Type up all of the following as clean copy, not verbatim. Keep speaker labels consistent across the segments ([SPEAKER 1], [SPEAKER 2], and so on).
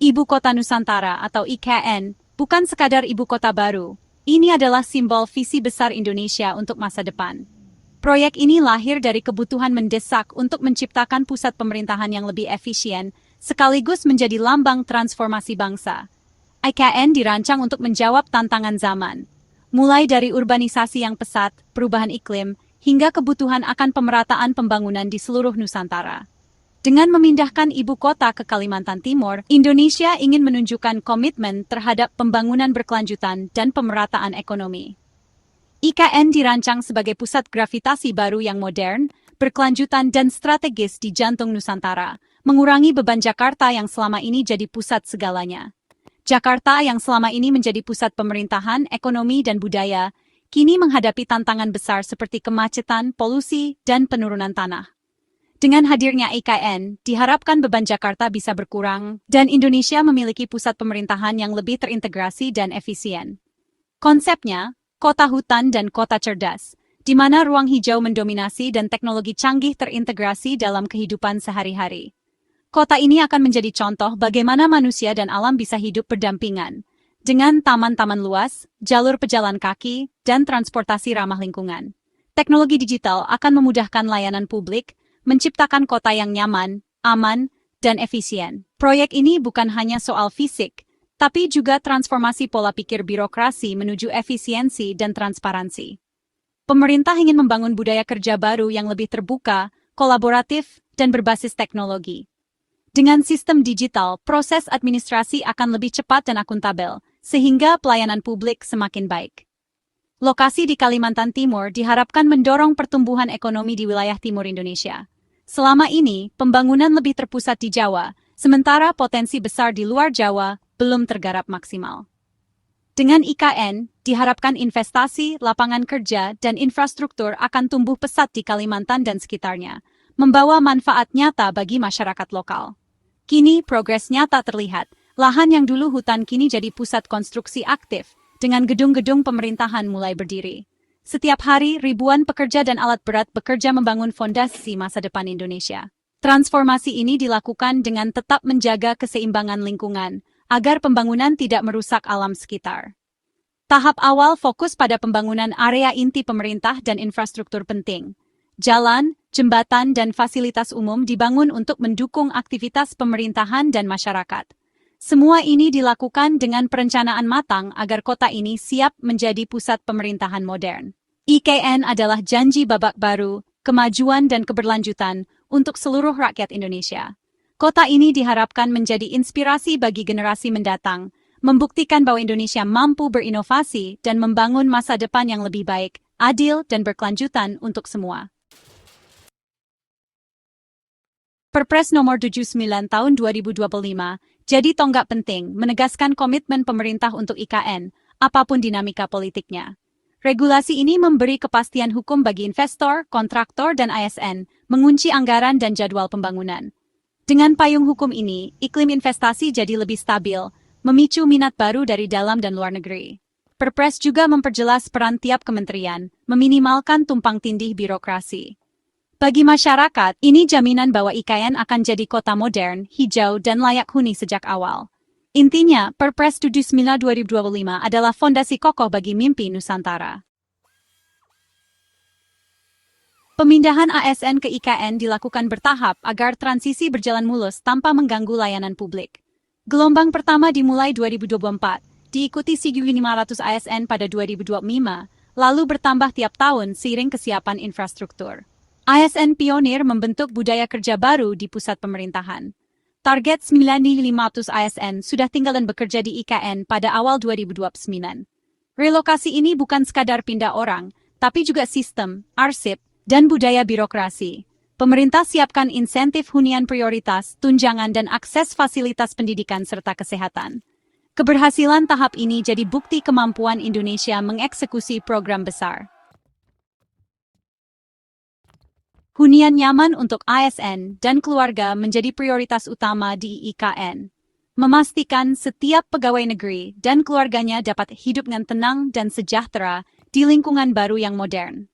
[SPEAKER 1] Ibu Kota Nusantara atau IKN bukan sekadar ibu kota baru. Ini adalah simbol visi besar Indonesia untuk masa depan. Proyek ini lahir dari kebutuhan mendesak untuk menciptakan pusat pemerintahan yang lebih efisien, sekaligus menjadi lambang transformasi bangsa. IKN dirancang untuk menjawab tantangan zaman, mulai dari urbanisasi yang pesat, perubahan iklim, hingga kebutuhan akan pemerataan pembangunan di seluruh Nusantara. Dengan memindahkan ibu kota ke Kalimantan Timur, Indonesia ingin menunjukkan komitmen terhadap pembangunan berkelanjutan dan pemerataan ekonomi. IKN dirancang sebagai pusat gravitasi baru yang modern, berkelanjutan dan strategis di jantung Nusantara, mengurangi beban Jakarta yang selama ini jadi pusat segalanya. Jakarta yang selama ini menjadi pusat pemerintahan, ekonomi, dan budaya, kini menghadapi tantangan besar seperti kemacetan, polusi, dan penurunan tanah. Dengan hadirnya IKN, diharapkan beban Jakarta bisa berkurang dan Indonesia memiliki pusat pemerintahan yang lebih terintegrasi dan efisien. Konsepnya, kota hutan dan kota cerdas, di mana ruang hijau mendominasi dan teknologi canggih terintegrasi dalam kehidupan sehari-hari. Kota ini akan menjadi contoh bagaimana manusia dan alam bisa hidup berdampingan, dengan taman-taman luas, jalur pejalan kaki, dan transportasi ramah lingkungan. Teknologi digital akan memudahkan layanan publik, menciptakan kota yang nyaman, aman, dan efisien. Proyek ini bukan hanya soal fisik, tapi juga transformasi pola pikir birokrasi menuju efisiensi dan transparansi. Pemerintah ingin membangun budaya kerja baru yang lebih terbuka, kolaboratif, dan berbasis teknologi. Dengan sistem digital, proses administrasi akan lebih cepat dan akuntabel, sehingga pelayanan publik semakin baik. Lokasi di Kalimantan Timur diharapkan mendorong pertumbuhan ekonomi di wilayah timur Indonesia. Selama ini, pembangunan lebih terpusat di Jawa, sementara potensi besar di luar Jawa belum tergarap maksimal. Dengan IKN, diharapkan investasi, lapangan kerja, dan infrastruktur akan tumbuh pesat di Kalimantan dan sekitarnya, membawa manfaat nyata bagi masyarakat lokal. Kini, progres nyata terlihat. Lahan yang dulu hutan kini jadi pusat konstruksi aktif, dengan gedung-gedung pemerintahan mulai berdiri. Setiap hari, ribuan pekerja dan alat berat bekerja membangun fondasi masa depan Indonesia. Transformasi ini dilakukan dengan tetap menjaga keseimbangan lingkungan, agar pembangunan tidak merusak alam sekitar. Tahap awal fokus pada pembangunan area inti pemerintah dan infrastruktur penting. Jalan, jembatan, dan fasilitas umum dibangun untuk mendukung aktivitas pemerintahan dan masyarakat. Semua ini dilakukan dengan perencanaan matang agar kota ini siap menjadi pusat pemerintahan modern. IKN adalah janji babak baru, kemajuan dan keberlanjutan untuk seluruh rakyat Indonesia. Kota ini diharapkan menjadi inspirasi bagi generasi mendatang, membuktikan bahwa Indonesia mampu berinovasi dan membangun masa depan yang lebih baik, adil dan berkelanjutan untuk semua. Perpres nomor 79 tahun 2025 jadi tonggak penting menegaskan komitmen pemerintah untuk IKN, apapun dinamika politiknya. Regulasi ini memberi kepastian hukum bagi investor, kontraktor, dan ASN, mengunci anggaran dan jadwal pembangunan. Dengan payung hukum ini, iklim investasi jadi lebih stabil, memicu minat baru dari dalam dan luar negeri. Perpres juga memperjelas peran tiap kementerian, meminimalkan tumpang tindih birokrasi. Bagi masyarakat, ini jaminan bahwa IKN akan jadi kota modern, hijau, dan layak huni sejak awal. Intinya, Perpres 79 2025 adalah fondasi kokoh bagi mimpi Nusantara. Pemindahan ASN ke IKN dilakukan bertahap agar transisi berjalan mulus tanpa mengganggu layanan publik. Gelombang pertama dimulai 2024, diikuti 1.500 ASN pada 2025, lalu bertambah tiap tahun seiring kesiapan infrastruktur. ASN pionir membentuk budaya kerja baru di pusat pemerintahan. Target 9.500 ASN sudah tinggal dan bekerja di IKN pada awal 2029. Relokasi ini bukan sekadar pindah orang, tapi juga sistem, arsip, dan budaya birokrasi. Pemerintah siapkan insentif hunian prioritas, tunjangan dan akses fasilitas pendidikan serta kesehatan. Keberhasilan tahap ini jadi bukti kemampuan Indonesia mengeksekusi program besar. Hunian nyaman untuk ASN dan keluarga menjadi prioritas utama di IKN. Memastikan setiap pegawai negeri dan keluarganya dapat hidup dengan tenang dan sejahtera di lingkungan baru yang modern.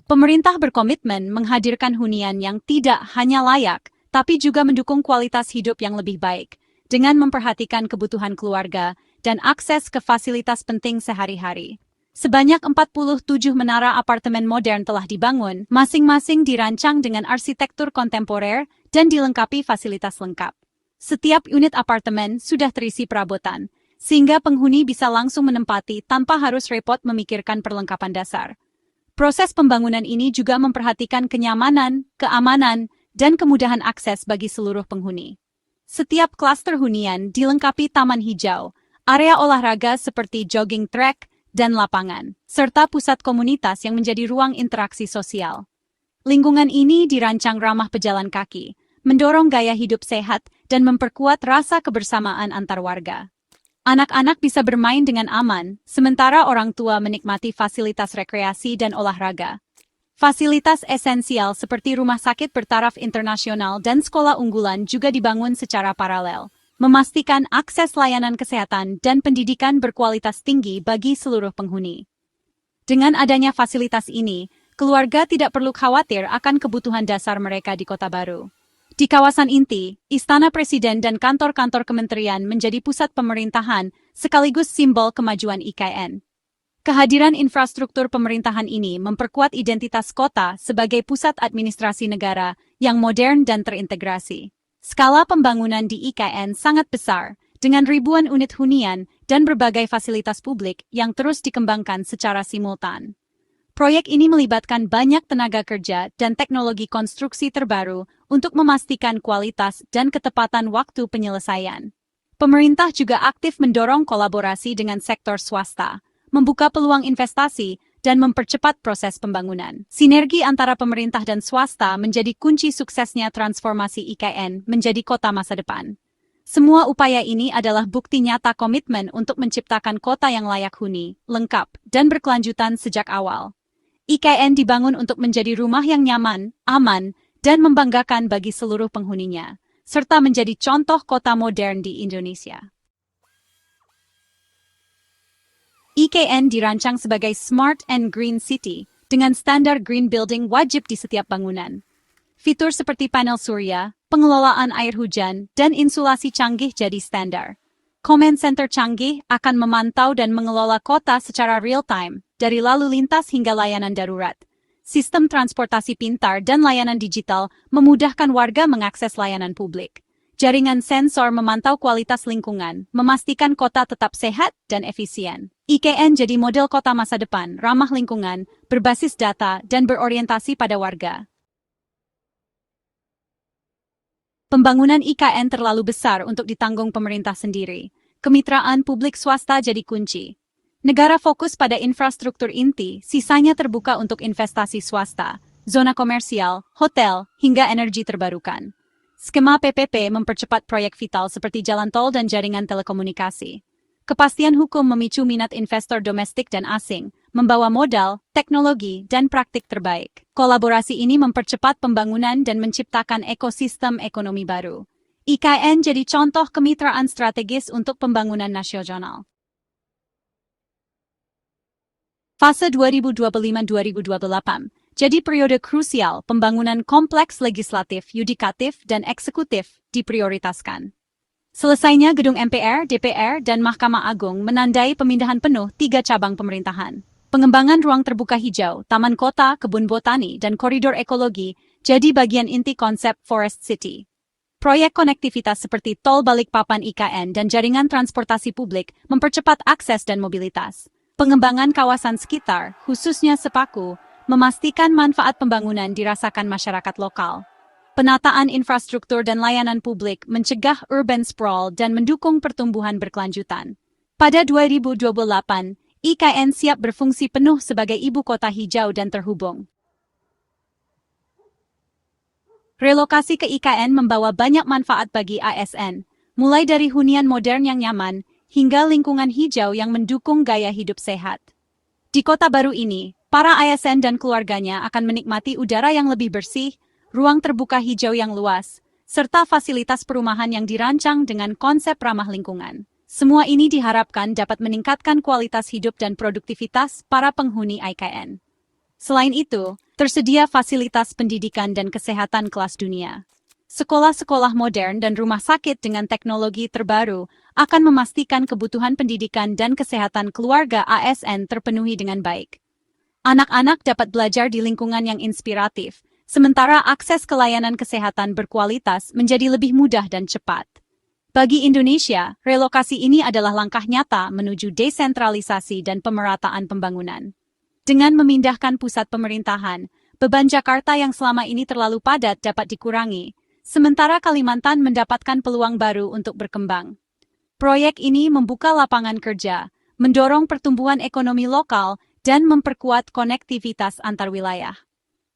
[SPEAKER 1] Pemerintah berkomitmen menghadirkan hunian yang tidak hanya layak, tapi juga mendukung kualitas hidup yang lebih baik, dengan memperhatikan kebutuhan keluarga dan akses ke fasilitas penting sehari-hari. Sebanyak 47 menara apartemen modern telah dibangun, masing-masing dirancang dengan arsitektur kontemporer dan dilengkapi fasilitas lengkap. Setiap unit apartemen sudah terisi perabotan, sehingga penghuni bisa langsung menempati tanpa harus repot memikirkan perlengkapan dasar. Proses pembangunan ini juga memperhatikan kenyamanan, keamanan, dan kemudahan akses bagi seluruh penghuni. Setiap klaster hunian dilengkapi taman hijau, area olahraga seperti jogging track, dan lapangan, serta pusat komunitas yang menjadi ruang interaksi sosial. Lingkungan ini dirancang ramah pejalan kaki, mendorong gaya hidup sehat, dan memperkuat rasa kebersamaan antar warga. Anak-anak bisa bermain dengan aman, sementara orang tua menikmati fasilitas rekreasi dan olahraga. Fasilitas esensial seperti rumah sakit bertaraf internasional dan sekolah unggulan juga dibangun secara paralel, memastikan akses layanan kesehatan dan pendidikan berkualitas tinggi bagi seluruh penghuni. Dengan adanya fasilitas ini, keluarga tidak perlu khawatir akan kebutuhan dasar mereka di Kota Baru. Di kawasan inti, Istana Presiden dan kantor-kantor kementerian menjadi pusat pemerintahan sekaligus simbol kemajuan IKN. Kehadiran infrastruktur pemerintahan ini memperkuat identitas kota sebagai pusat administrasi negara yang modern dan terintegrasi. Skala pembangunan di IKN sangat besar, dengan ribuan unit hunian dan berbagai fasilitas publik yang terus dikembangkan secara simultan. Proyek ini melibatkan banyak tenaga kerja dan teknologi konstruksi terbaru untuk memastikan kualitas dan ketepatan waktu penyelesaian. Pemerintah juga aktif mendorong kolaborasi dengan sektor swasta, membuka peluang investasi, dan mempercepat proses pembangunan. Sinergi antara pemerintah dan swasta menjadi kunci suksesnya transformasi IKN menjadi kota masa depan. Semua upaya ini adalah bukti nyata komitmen untuk menciptakan kota yang layak huni, lengkap, dan berkelanjutan sejak awal. IKN dibangun untuk menjadi rumah yang nyaman, aman, dan membanggakan bagi seluruh penghuninya, serta menjadi contoh kota modern di Indonesia. IKN dirancang sebagai Smart and Green City, dengan standar green building wajib di setiap bangunan. Fitur seperti panel surya, pengelolaan air hujan, dan insulasi canggih jadi standar. Command Center canggih akan memantau dan mengelola kota secara real-time, dari lalu lintas hingga layanan darurat. Sistem transportasi pintar dan layanan digital memudahkan warga mengakses layanan publik. Jaringan sensor memantau kualitas lingkungan, memastikan kota tetap sehat dan efisien. IKN jadi model kota masa depan, ramah lingkungan, berbasis data, dan berorientasi pada warga. Pembangunan IKN terlalu besar untuk ditanggung pemerintah sendiri. Kemitraan publik swasta jadi kunci. Negara fokus pada infrastruktur inti, sisanya terbuka untuk investasi swasta, zona komersial, hotel, hingga energi terbarukan. Skema PPP mempercepat proyek vital seperti jalan tol dan jaringan telekomunikasi. Kepastian hukum memicu minat investor domestik dan asing, membawa modal, teknologi, dan praktik terbaik. Kolaborasi ini mempercepat pembangunan dan menciptakan ekosistem ekonomi baru. IKN jadi contoh kemitraan strategis untuk pembangunan nasional. Fase 2025-2028 jadi periode krusial pembangunan kompleks legislatif, yudikatif, dan eksekutif diprioritaskan. Selesainya gedung MPR, DPR, dan Mahkamah Agung menandai pemindahan penuh 3 cabang pemerintahan. Pengembangan ruang terbuka hijau, taman kota, kebun botani, dan koridor ekologi jadi bagian inti konsep Forest City. Proyek konektivitas seperti tol Balikpapan IKN dan jaringan transportasi publik mempercepat akses dan mobilitas. Pengembangan kawasan sekitar, khususnya Sepaku, memastikan manfaat pembangunan dirasakan masyarakat lokal. Penataan infrastruktur dan layanan publik mencegah urban sprawl dan mendukung pertumbuhan berkelanjutan. Pada 2028, IKN siap berfungsi penuh sebagai ibu kota hijau dan terhubung. Relokasi ke IKN membawa banyak manfaat bagi ASN, mulai dari hunian modern yang nyaman, hingga lingkungan hijau yang mendukung gaya hidup sehat. Di kota baru ini, para ASN dan keluarganya akan menikmati udara yang lebih bersih, ruang terbuka hijau yang luas, serta fasilitas perumahan yang dirancang dengan konsep ramah lingkungan. Semua ini diharapkan dapat meningkatkan kualitas hidup dan produktivitas para penghuni IKN. Selain itu, tersedia fasilitas pendidikan dan kesehatan kelas dunia. Sekolah-sekolah modern dan rumah sakit dengan teknologi terbaru akan memastikan kebutuhan pendidikan dan kesehatan keluarga ASN terpenuhi dengan baik. Anak-anak dapat belajar di lingkungan yang inspiratif, sementara akses ke layanan kesehatan berkualitas menjadi lebih mudah dan cepat. Bagi Indonesia, relokasi ini adalah langkah nyata menuju desentralisasi dan pemerataan pembangunan. Dengan memindahkan pusat pemerintahan, beban Jakarta yang selama ini terlalu padat dapat dikurangi, sementara Kalimantan mendapatkan peluang baru untuk berkembang. Proyek ini membuka lapangan kerja, mendorong pertumbuhan ekonomi lokal, dan memperkuat konektivitas antar wilayah.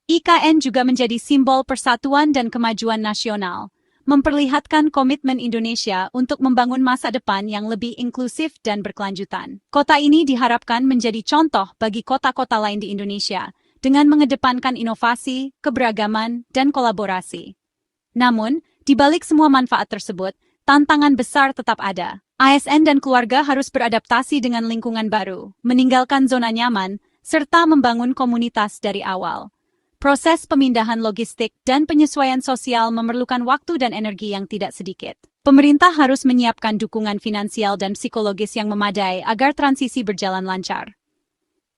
[SPEAKER 1] IKN juga menjadi simbol persatuan dan kemajuan nasional, memperlihatkan komitmen Indonesia untuk membangun masa depan yang lebih inklusif dan berkelanjutan. Kota ini diharapkan menjadi contoh bagi kota-kota lain di Indonesia, dengan mengedepankan inovasi, keberagaman, dan kolaborasi. Namun, di balik semua manfaat tersebut, tantangan besar tetap ada. ASN dan keluarga harus beradaptasi dengan lingkungan baru, meninggalkan zona nyaman, serta membangun komunitas dari awal. Proses pemindahan logistik dan penyesuaian sosial memerlukan waktu dan energi yang tidak sedikit. Pemerintah harus menyiapkan dukungan finansial dan psikologis yang memadai agar transisi berjalan lancar.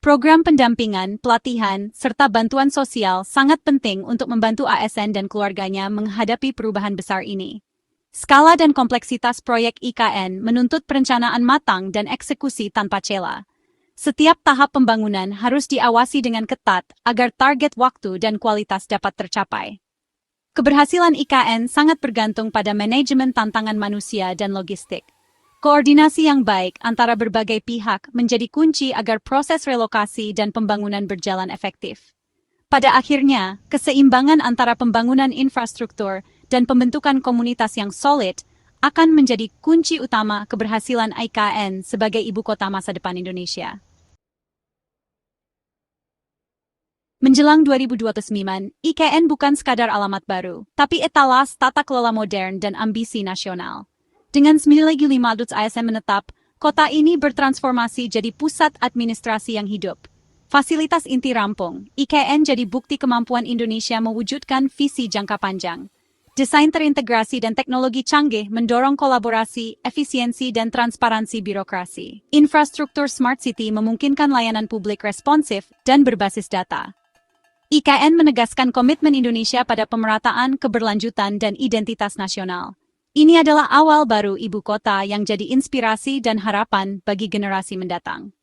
[SPEAKER 1] Program pendampingan, pelatihan, serta bantuan sosial sangat penting untuk membantu ASN dan keluarganya menghadapi perubahan besar ini. Skala dan kompleksitas proyek IKN menuntut perencanaan matang dan eksekusi tanpa celah. Setiap tahap pembangunan harus diawasi dengan ketat agar target waktu dan kualitas dapat tercapai. Keberhasilan IKN sangat bergantung pada manajemen tantangan manusia dan logistik. Koordinasi yang baik antara berbagai pihak menjadi kunci agar proses relokasi dan pembangunan berjalan efektif. Pada akhirnya, keseimbangan antara pembangunan infrastruktur dan pembentukan komunitas yang solid akan menjadi kunci utama keberhasilan IKN sebagai ibu kota masa depan Indonesia. Menjelang 2029, IKN bukan sekadar alamat baru, tapi etalas tata kelola modern dan ambisi nasional. Dengan 9,500 ASN menetap, kota ini bertransformasi jadi pusat administrasi yang hidup. Fasilitas inti rampung, IKN jadi bukti kemampuan Indonesia mewujudkan visi jangka panjang. Desain terintegrasi dan teknologi canggih mendorong kolaborasi, efisiensi, dan transparansi birokrasi. Infrastruktur Smart City memungkinkan layanan publik responsif dan berbasis data. IKN menegaskan komitmen Indonesia pada pemerataan, keberlanjutan, dan identitas nasional. Ini adalah awal baru ibu kota yang jadi inspirasi dan harapan bagi generasi mendatang.